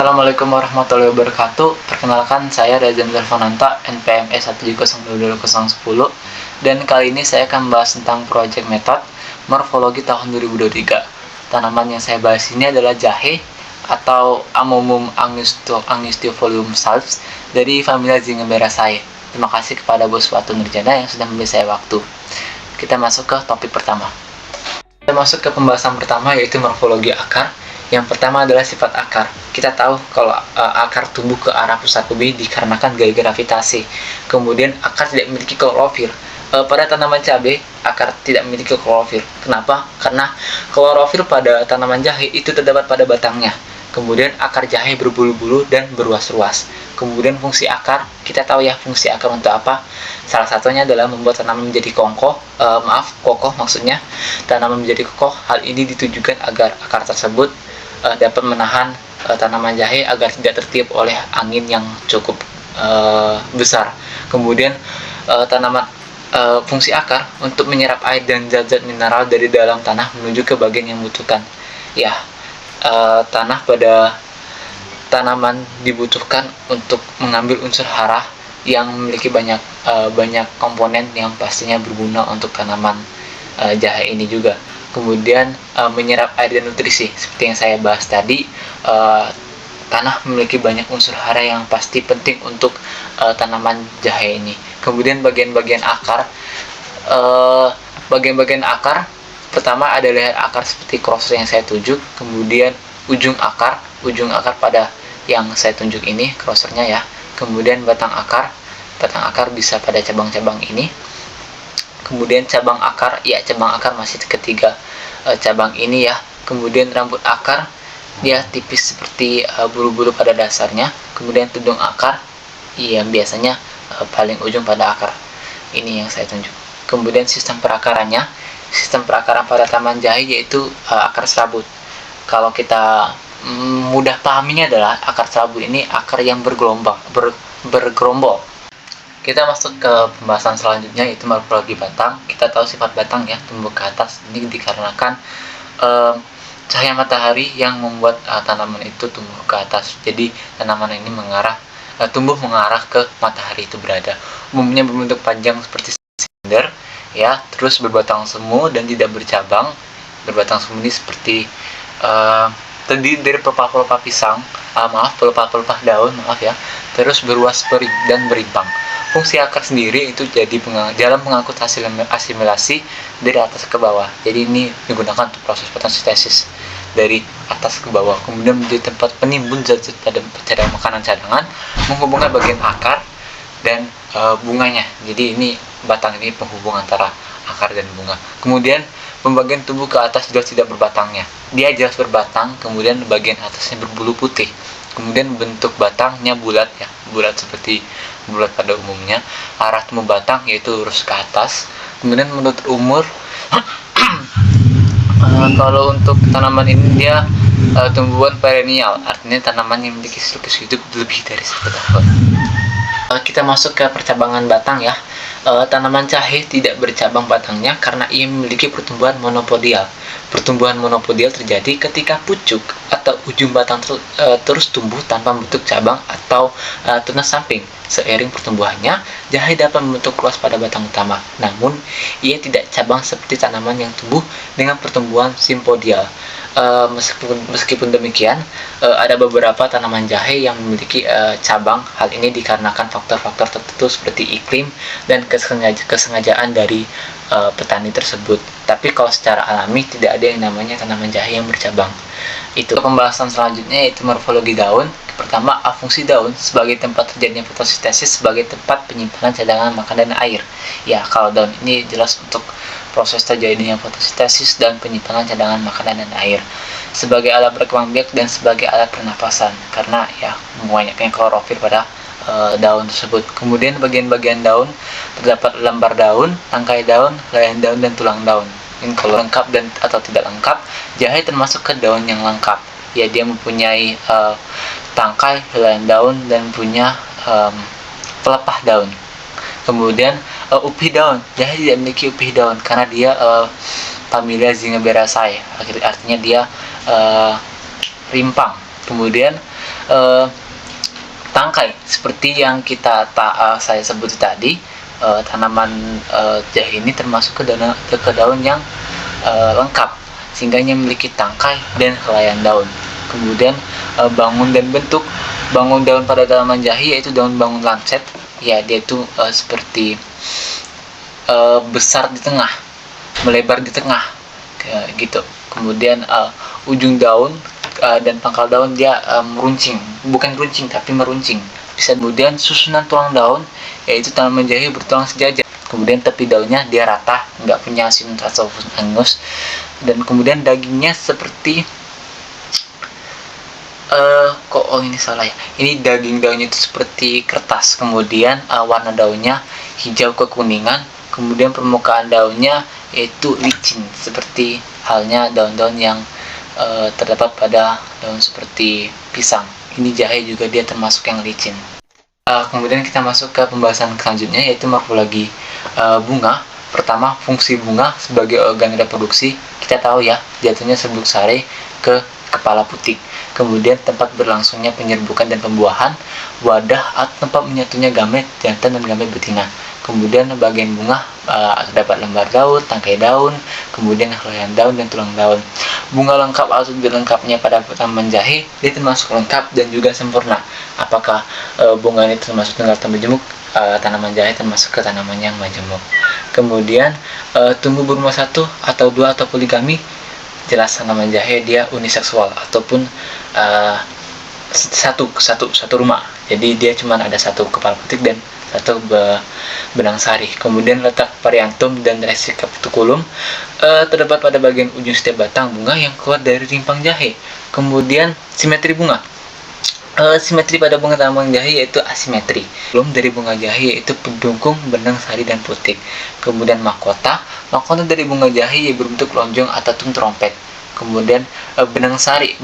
Assalamualaikum warahmatullahi wabarakatuh. Perkenalkan, saya Rezan Zalfananta, NPME 1702010, dan kali ini saya akan membahas tentang proyek metode morfologi tahun 2023. Tanaman yang saya bahas ini adalah jahe atau Amomum angustiifolium salps dari familia Zingiberaceae. Terima kasih kepada Bos Watu Nurjana yang sudah memberi saya waktu. Kita masuk ke topik pertama. Kita masuk ke pembahasan pertama, yaitu morfologi akar. Yang pertama adalah sifat akar. Kita tahu kalau akar tumbuh ke arah pusat bumi dikarenakan gaya gravitasi. Kemudian akar tidak memiliki klorofil. Pada tanaman cabai, akar tidak memiliki klorofil. Kenapa? Karena klorofil pada tanaman jahe itu terdapat pada batangnya. Kemudian akar jahe berbulu-bulu dan berruas-ruas. Kemudian fungsi akar, kita tahu ya fungsi akar untuk apa. Salah satunya adalah membuat tanaman menjadi kokoh maksudnya. Tanaman menjadi kokoh. Hal ini ditujukan agar akar tersebut dapat menahan tanaman jahe agar tidak tertiup oleh angin yang cukup besar. Kemudian fungsi akar untuk menyerap air dan zat-zat mineral dari dalam tanah menuju ke bagian yang membutuhkan. Ya, tanah pada tanaman dibutuhkan untuk mengambil unsur hara yang memiliki banyak komponen yang pastinya berguna untuk tanaman jahe ini juga. Kemudian menyerap air dan nutrisi seperti yang saya bahas tadi. Tanah memiliki banyak unsur hara yang pasti penting untuk tanaman jahe ini. Kemudian bagian-bagian akar pertama ada leher akar seperti crosser yang saya tunjuk. Kemudian ujung akar pada yang saya tunjuk ini crossernya ya. Kemudian batang akar bisa pada cabang-cabang ini. Kemudian cabang akar masih ketiga cabang ini ya. Kemudian rambut akar, dia tipis seperti bulu-bulu pada dasarnya. Kemudian tudung akar yang biasanya paling ujung pada akar. Ini yang saya tunjuk. Kemudian sistem perakaran pada tanaman jahe yaitu akar serabut. Kalau kita mudah pahaminya adalah akar serabut ini akar yang bergerombol. Kita masuk ke pembahasan selanjutnya, yaitu morfologi batang. Kita tahu sifat batang ya, tumbuh ke atas. Ini dikarenakan cahaya matahari yang membuat tanaman itu tumbuh ke atas. Jadi tanaman ini tumbuh mengarah ke matahari itu berada. Umumnya berbentuk panjang seperti silinder ya, terus berbatang semu dan tidak bercabang. Berbatang semu ini seperti terdiri dari pelepah-pelepah pelepah-pelepah daun, terus berruas dan berimpang. Fungsi akar sendiri itu jadi dalam mengangkut hasil asimilasi dari atas ke bawah. Jadi ini digunakan untuk proses fotosintesis dari atas ke bawah. Kemudian menjadi tempat penimbun zat-zat pada makanan cadangan, menghubungkan bagian akar dan bunganya. Jadi ini batang ini penghubung antara akar dan bunga. Kemudian pembagian tubuh ke atas juga tidak berbatangnya. Dia jelas berbatang, kemudian bagian atasnya berbulu putih. Kemudian bentuk batangnya bulat seperti bulat pada umumnya. Arah tumbuh batang yaitu lurus ke atas. Kemudian menurut umur kalau untuk tanaman ini dia tumbuhan perennial, artinya tanaman yang memiliki siklus hidup lebih dari 1 tahun. Kita masuk ke percabangan batang ya. Tanaman jahe tidak bercabang batangnya karena ia memiliki pertumbuhan monopodial. Pertumbuhan monopodial terjadi ketika pucuk atau ujung batang terus tumbuh tanpa membentuk cabang atau tunas samping. Seiring pertumbuhannya, jahe dapat membentuk ruas pada batang utama. Namun, ia tidak cabang seperti tanaman yang tumbuh dengan pertumbuhan simpodial. Meskipun demikian, ada beberapa tanaman jahe yang memiliki cabang. Hal ini dikarenakan faktor-faktor tertentu seperti iklim dan kesengajaan dari petani tersebut. Tapi kalau secara alami tidak ada yang namanya tanaman jahe yang bercabang. Itu pembahasan selanjutnya, yaitu morfologi daun. Pertama, fungsi daun sebagai tempat terjadinya fotosintesis, sebagai tempat penyimpanan cadangan makanan dan air. Ya, kalau daun ini jelas untuk proses terjadinya fotosintesis dan penyimpanan cadangan makanan dan air, sebagai alat berkembang biak dan sebagai alat pernapasan, karena ya banyaknya klorofil pada daun tersebut. Kemudian bagian-bagian daun terdapat lembar daun, tangkai daun, layan daun, dan tulang daun. Ini kalau lengkap dan atau tidak lengkap, jahe termasuk ke daun yang lengkap. Ya, dia mempunyai tangkai, helaian daun, dan punya pelepah daun. Kemudian upih daun, jahe tidak memiliki upih daun karena dia familia Zingiberaceae, artinya dia rimpang. Kemudian uh, tangkai seperti yang saya sebut tadi. Tanaman jahe ini termasuk ke daun yang lengkap, sehingga memiliki tangkai dan helaian daun. Kemudian bangun dan bentuk bangun daun pada tanaman jahe yaitu daun bangun lancet. Ya, dia itu seperti besar di tengah, melebar di tengah, gitu. Kemudian ujung daun dan pangkal daun dia meruncing, bukan runcing tapi meruncing. Bisa. Kemudian susunan tulang daun yaitu tanaman jahe bertulang sejajar. Kemudian tepi daunnya dia rata, nggak punya sinus atau angus. Dan kemudian dagingnya seperti ini salah ya. Ini daging daunnya itu seperti kertas. Kemudian warna daunnya hijau kekuningan. Kemudian permukaan daunnya yaitu licin, seperti halnya daun-daun yang terdapat pada daun seperti pisang. Ini jahe juga dia termasuk yang licin. Kemudian kita masuk ke pembahasan selanjutnya yaitu morfologi bunga. Pertama, fungsi bunga sebagai organ reproduksi. Kita tahu ya, jatuhnya serbuk sari ke kepala putik. Kemudian tempat berlangsungnya penyerbukan dan pembuahan, wadah atau tempat menyatunya gamet jantan dan gamet betina. Kemudian bagian bunga terdapat lembar daun, tangkai daun, kemudian helaian daun dan tulang daun. Bunga lengkap atau tidak lengkapnya pada tanaman jahe, dia termasuk lengkap dan juga sempurna. Apakah bunga ini termasuk tunggal atau majemuk? Tanaman jahe termasuk ke tanaman yang majemuk. Kemudian tumbuh berumah satu atau dua atau poligami. Jelas tanaman jahe dia uniseksual ataupun satu rumah. Jadi dia cuma ada satu kepala putik dan satu benang sari. Kemudian letak periantum dan resicapituculum terdapat pada bagian ujung setiap batang bunga yang keluar dari rimpang jahe. Kemudian simetri bunga. Simetri pada bunga tanaman jahe yaitu asimetri. Belum dari bunga jahe yaitu pedungkung, benang sari dan putik. Kemudian mahkota dari bunga jahe yang berbentuk lonjong atau trompet. Kemudian benang sari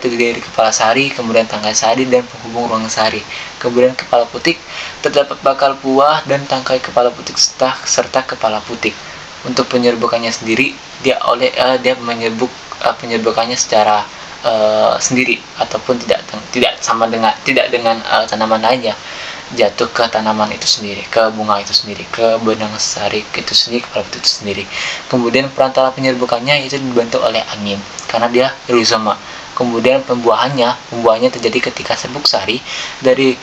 terdiri dari kepala sari, kemudian tangkai sari dan penghubung ruang sari. Kemudian kepala putik terdapat bakal buah dan tangkai kepala putik serta kepala putik. Untuk penyerbukannya sendiri dia menyerbuk penyerbukannya secara sendiri ataupun tidak dengan tanaman lainnya, jatuh ke tanaman itu sendiri, ke bunga itu sendiri, ke benang sari itu sendiri, kepala putik itu sendiri. Kemudian perantara penyerbukannya itu dibantu oleh angin karena dia rizoma. Kemudian pembuahannya terjadi ketika serbuk sari dari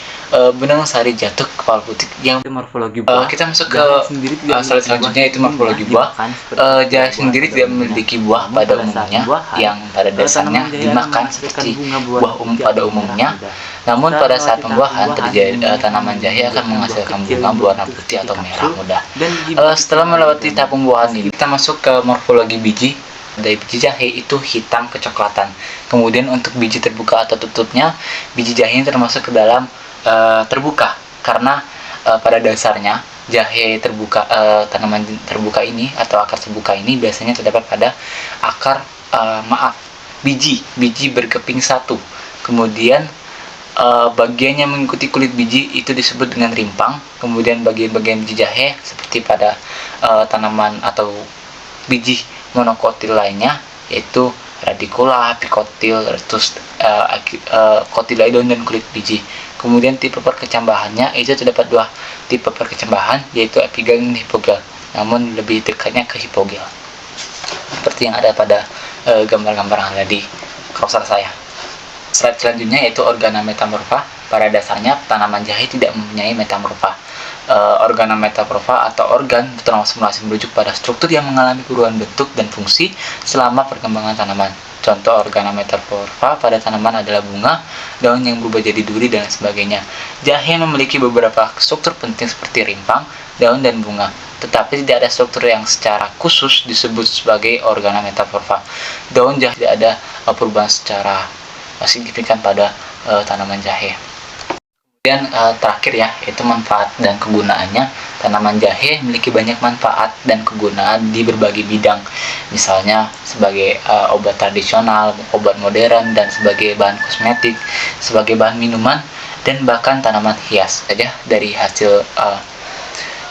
benang sari jatuh ke kepala putik yang morfologi buah. Kita masuk ke slide selanjutnya yaitu morfologi buah. Jahe sendiri tidak memiliki buah pada umumnya yang pada dasarnya dimakan seperti buah pada umumnya. Namun pada saat pembuahan tanaman jahe akan menghasilkan bunga berwarna putih atau merah muda. Setelah melewati tahap pembuahan ini, kita masuk ke morfologi biji. Dari biji jahe itu hitam kecoklatan. Kemudian untuk biji terbuka atau tutupnya, biji jahe ini termasuk ke dalam terbuka karena pada dasarnya jahe terbuka, tanaman terbuka ini atau akar terbuka ini biasanya terdapat pada akar biji berkeping satu. Kemudian bagian yang mengikuti kulit biji itu disebut dengan rimpang. Kemudian bagian-bagian biji jahe seperti pada tanaman atau biji monokotil lainnya yaitu radicula, apicotil, terus cotyledon dan kulit biji. Kemudian tipe perkecambahannya itu terdapat dua tipe perkecambahan yaitu epigel dan hipogel, namun lebih dekatnya ke hipogel seperti yang ada pada gambar-gambar yang ada di crosser saya. Slide selanjutnya yaitu organa metamorfa. Pada dasarnya tanaman jahe tidak mempunyai metamorfa. Organa metamorfa atau organ transformasi merujuk pada struktur yang mengalami perubahan bentuk dan fungsi selama perkembangan tanaman. Contoh organa metamorfa pada tanaman adalah bunga, daun yang berubah jadi duri dan sebagainya. Jahe memiliki beberapa struktur penting seperti rimpang, daun dan bunga, tetapi tidak ada struktur yang secara khusus disebut sebagai organa metamorfa. Daun jahe tidak ada perubahan secara signifikan pada tanaman jahe. Kemudian terakhir ya, yaitu manfaat dan kegunaannya. Tanaman jahe memiliki banyak manfaat dan kegunaan di berbagai bidang, misalnya sebagai obat tradisional, obat modern, dan sebagai bahan kosmetik, sebagai bahan minuman, dan bahkan tanaman hias. Saja dari hasil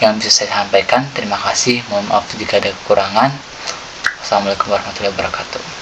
yang bisa saya sampaikan. Terima kasih, mohon maaf jika ada kekurangan. Assalamualaikum warahmatullahi wabarakatuh.